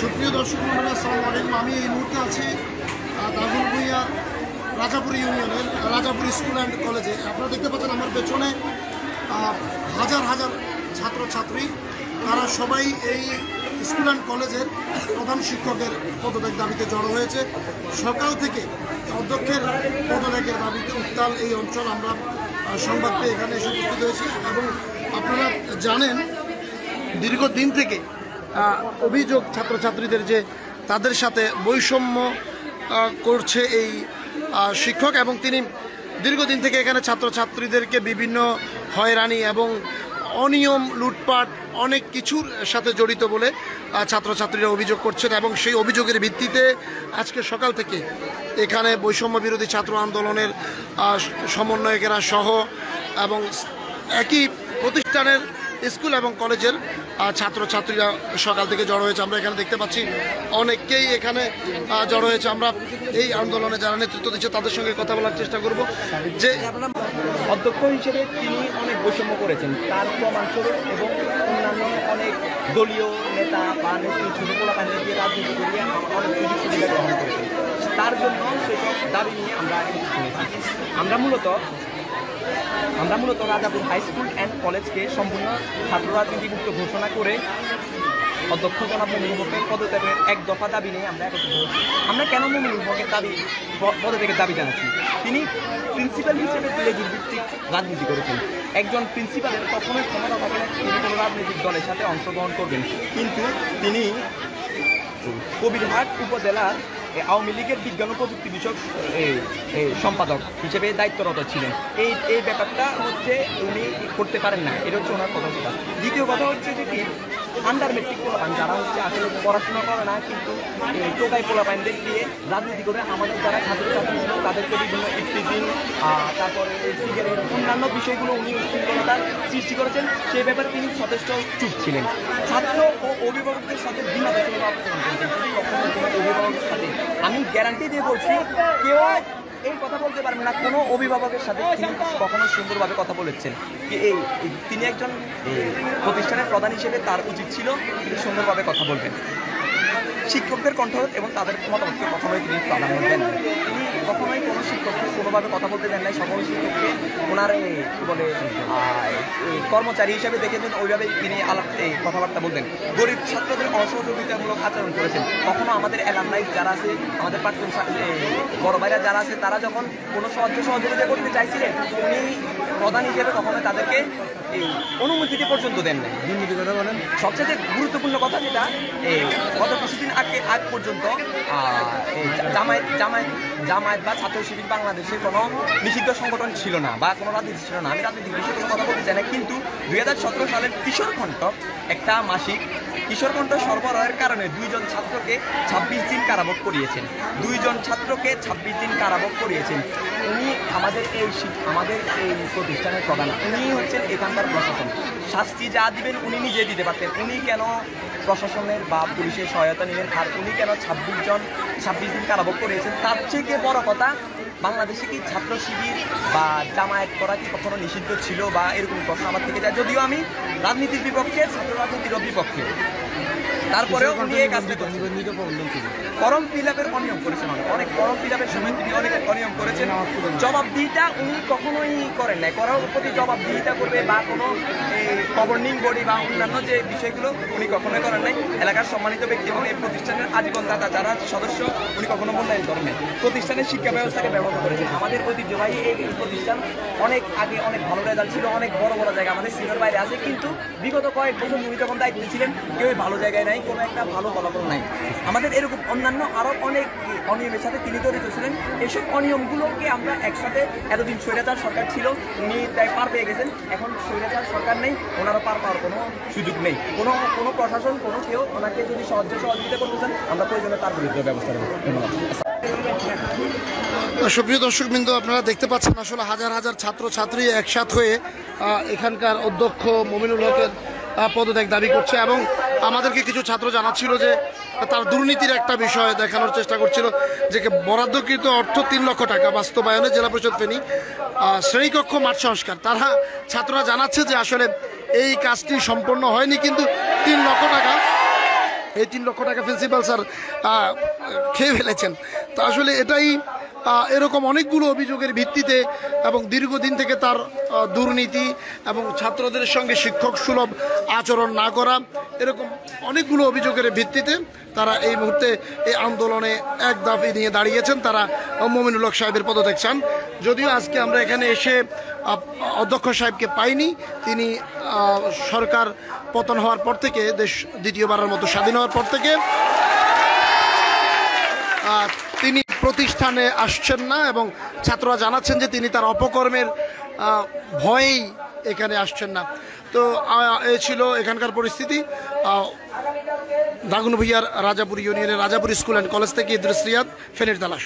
সুপ্রিয় দর্শক মন্ডলী, আসসালামু আলাইকুম। আমি এই মুহূর্তে আছি দাগনভূঞা রাজাপুর ইউনিয়নের রাজাপুর স্কুল অ্যান্ড কলেজে। আপনারা দেখতে পাচ্ছেন আমার পেছনে হাজার হাজার ছাত্রছাত্রী, তারা সবাই এই স্কুল অ্যান্ড কলেজের প্রধান শিক্ষকের পদত্যাগ দাবিতে জড়ো হয়েছে। সকাল থেকে অধ্যক্ষের পদত্যাগের দাবিতে উত্তাল এই অঞ্চল। আমরা সংবাদ পেয়ে এখানে এসে উপস্থিত হয়েছি এবং আপনারা জানেন দীর্ঘদিন থেকে অভিযোগ ছাত্রছাত্রীদের যে তাদের সাথে বৈষম্য করছে এই শিক্ষক, এবং তিনি দীর্ঘদিন থেকে এখানে ছাত্রছাত্রীদেরকে বিভিন্ন হয়রানি এবং অনিয়ম, লুটপাট অনেক কিছুর সাথে জড়িত বলে ছাত্রছাত্রীরা অভিযোগ করছেন। এবং সেই অভিযোগের ভিত্তিতে আজকে সকাল থেকে এখানে বৈষম্য বিরোধী ছাত্র আন্দোলনের সমন্বয়কেরা সহ এবং একই প্রতিষ্ঠানের স্কুল এবং কলেজের ছাত্রছাত্রীরা সকাল থেকে জড়ো হয়েছে। আমরা এখানে দেখতে পাচ্ছি অনেককেই এখানে জড়ো হয়েছে। আমরা এই আন্দোলনে যারা নেতৃত্ব দিচ্ছে তাদের সঙ্গে কথা বলার চেষ্টা করব। যে অধ্যক্ষ হিসেবে তিনি অনেক বৈষম্য করেছেন, তার প্রমাণস্বরূপ, এবং অন্যান্য অনেক দলীয় নেতা বা নেত্রী ছোট পোলাপানিকে দিয়ে রাজনীতি করিয়ে অনেক সুযোগ সুবিধা গ্রহণ করেছেন। তার জন্য সেসব দাবি নিয়ে আমরা শুনেছি। আমরা মূলত রাজাপুর হাই স্কুল অ্যান্ড কলেজকে সম্পূর্ণ ছাত্র রাজনীতিমুক্ত ঘোষণা করে অধ্যক্ষ জনাব মুমিনুল হকের পদত্যাগের এক দফা দাবি নিয়ে আমরা একত্রিত হয়েছি। আমরা কেন মুমিনুল হকের পদত্যাগের দাবি জানাচ্ছি? তিনি প্রিন্সিপাল হিসেবে লেজুর ভিত্তিক রাজনীতি করেছেন। একজন প্রিন্সিপালের কখনোই ক্ষমতা থাকে না তিনি কোনো রাজনৈতিক দলের সাথে অংশগ্রহণ করবেন, কিন্তু তিনি কবিরহাট উপজেলার আওয়ামী লীগের বিজ্ঞান ও প্রযুক্তি বিষয়ক সম্পাদক হিসেবে দায়িত্বরত ছিলেন। এই ব্যাপারটা হচ্ছে উনি করতে পারেন না, এটা হচ্ছে ওনার প্রথম কথা। দ্বিতীয় কথা হচ্ছে যে কি আন্ডার মেট্রিক পোলাপাইন যারা হচ্ছে আসলে পড়াশোনা করে না, কিন্তু টোকাই পোলাপাইনদের দিয়ে রাজনীতি করে আমাদের যারা ছাত্রছাত্রী ছিল তাদেরকে বিভিন্ন ইফটিজিং, তারপরে সিগারেট, অন্যান্য বিষয়গুলো উনি উচ্ছৃঙ্খলতার সৃষ্টি করেছেন। সেই ব্যাপারে তিনি যথেষ্ট চুপ ছিলেন। ছাত্র ও অভিভাবকদের সাথে বিনা বেতনের আচরণ করেছেন। কখনো কোনো অভিভাবকের সাথে, আমি গ্যারান্টি দিয়ে বলছি, কেউ এই কথা বলতে পারবেন না কোনো অভিভাবকের সাথে তিনি কখনো সুন্দরভাবে কথা বলেছেন। তিনি একজন প্রতিষ্ঠানের প্রধান হিসেবে তার উচিত ছিল তিনি সুন্দরভাবে কথা বলবেন। শিক্ষকদের কণ্ঠরোধ এবং তাদের মতামতকে কখনোই তিনি প্রাধান্য দেন না। তিনি কখনোই কোনো শিক্ষককে কোনোভাবে কথা বলতে দেন নাই। সকল শিক্ষককে ওনার কী বলে কর্মচারী হিসেবে দেখেছেন, ওইভাবেই তিনি কথাবার্তা বলতেন। গরিব ছাত্রদের অসহযোগিতামূলক আচরণ করেছেন। কখনো আমাদের অ্যালামনাই যারা আছে, আমাদের প্রাক্তন বড় ভাইরা যারা আছে, তারা যখন কোনো সহযোগিতা করতে চাইছিলেন উনি প্রধান হিসেবে কখনো তাদেরকে এই অনুমতিটি পর্যন্ত দেন নাই। দুর্নীতি কথা বলেন। সবচেয়ে গুরুত্বপূর্ণ কথা যেটা, গত কিছুদিন আগ পর্যন্ত জামায়াত বা ছাত্র শিবির বাংলাদেশে কোনো নিষিদ্ধ সংগঠন ছিল না বা কোনো রাজনীতি ছিল না। আমি রাজনীতির বিষয়ে কোনো কথা বলতে চাই না, কিন্তু 2017 সালের কিশোর কণ্ঠ একটা মাসিক কিশোর কণ্ঠ সরবরাহের কারণে 2 জন ছাত্রকে 26 দিন কারাভোগ করিয়েছেন। 2 জন ছাত্রকে 26 দিন কারাভোগ করিয়েছেন। উনি আমাদের এই প্রতিষ্ঠানের প্রধান, উনি হচ্ছেন এখানকার প্রশাসন। শাস্তি যা দিবেন উনি নিজে দিতে পারতেন, উনি কেন প্রশাসনের বা পুলিশের সহায়তা নিলেন? আর উনি কেন 26 দিন কারাভোগ করিয়েছেন? তার থেকে বড় কথা, বাংলাদেশে কি ছাত্র শিবির বা জামায়াত করা কি কখনো নিষিদ্ধ ছিল বা এরকম প্রশ্ন আমার থেকে যায়। যদিও আমি রাজনীতির বিপক্ষে, ছাত্র রাজনীতির বিপক্ষে, তারপরেও উনি এই কাজটি ফর্ম ফিল আপের অনিয়ম করেছেন। অনেক ফর্ম ফিল আপের সময় তিনি অনেক অনিয়ম করেছেন। জবাবদিহিতা উনি কখনোই করেন নাই। করার প্রতি জবাবদিহিতা করবে বা কোনো গভর্নিং বডি বা অন্যান্য যে বিষয়গুলো উনি কখনোই করেন নাই। এলাকার সম্মানিত ব্যক্তি এবং এই প্রতিষ্ঠানের আজীবন দাতা যারা সদস্য উনি কখনো মূল্যায়ন করেন নাই। প্রতিষ্ঠানের শিক্ষা ব্যবস্থাকে ব্যবহার করেছেন। আমাদের ঐতিহ্যবাহী এই প্রতিষ্ঠান অনেক আগে অনেক ভালো রেজাল্ট ছিল, অনেক বড় বড় জায়গা আমাদের সিনিয়র বাইরে আছে, কিন্তু বিগত কয়েক বছর উনি যখন দায়িত্বে ছিলেন কেউই ভালো জায়গায় নাই, কোনো একটা ভালো ফলাফল নাই। আমাদের এরকম অন্যান্য আরও অনেক অনিয়মের সাথে তিনি জড়িত ছিলেন। এইসব অনিয়মগুলোকে আমরা একসাথে, এতদিন স্বৈরাচার সরকার ছিল, উনি তাই পার পেয়ে গেছেন। এখন স্বৈরাচার সরকার নেই, ওনারও পার পাওয়ার কোনো সুযোগ নেই। কোনো প্রশাসন, কোনো কেউ ওনাকে যদি সহযোগিতা করতে চান আমরা প্রয়োজনে তার বিরুদ্ধে ব্যবস্থা নেব। ধন্যবাদ। সুপ্রিয় দর্শকবৃন্দ, আপনারা দেখতে পাচ্ছেন আসলে হাজার হাজার ছাত্রছাত্রী একসাথ হয়ে এখানকার অধ্যক্ষ মুমিনুল হকের পদত্যাগ দাবি করছে। এবং আমাদেরকে কিছু ছাত্র জানাচ্ছিল যে তার দুর্নীতির একটা বিষয় দেখানোর চেষ্টা করছিল, যে বরাদ্দকৃত অর্থ 3 লক্ষ টাকা বাস্তবায়নে জেলা পরিষদ ফেনী শ্রেণীকক্ষ মাঠ সংস্কার, তারা ছাত্ররা জানাচ্ছে যে আসলে এই কাজটি সম্পন্ন হয়নি, কিন্তু 3 লক্ষ টাকা এই 3 লক্ষ টাকা প্রিন্সিপাল স্যার খেয়ে ফেলেছেন। তো আসলে এটাই এরকম অনেকগুলো অভিযোগের ভিত্তিতে এবং দীর্ঘদিন থেকে তার দুর্নীতি এবং ছাত্রদের সঙ্গে শিক্ষক সুলভ আচরণ না করা, এরকম অনেকগুলো অভিযোগের ভিত্তিতে তারা এই মুহূর্তে এই আন্দোলনে এক দাবি নিয়ে দাঁড়িয়েছেন। তারা মমিনুল হক সাহেবের পদত্যাগ চান। যদিও আজকে আমরা এখানে এসে অধ্যক্ষ সাহেবকে পাইনি, তিনি সরকার পতন হওয়ার পর থেকে, দেশ দ্বিতীয়বারের মতো স্বাধীন হওয়ার পর থেকে তিনি প্রতিষ্ঠানে আসছেন না এবং ছাত্ররা জানাচ্ছেন যে তিনি তার অপকর্মের ভয়েই এখানে আসছেন না। তো এ ছিল এখানকার পরিস্থিতি। দাগনভূঞার রাজাপুর ইউনিয়নের রাজাপুর স্কুল অ্যান্ড কলেজ থেকে ইদ্রিস রিয়াদ, ফেনীর তালাশ।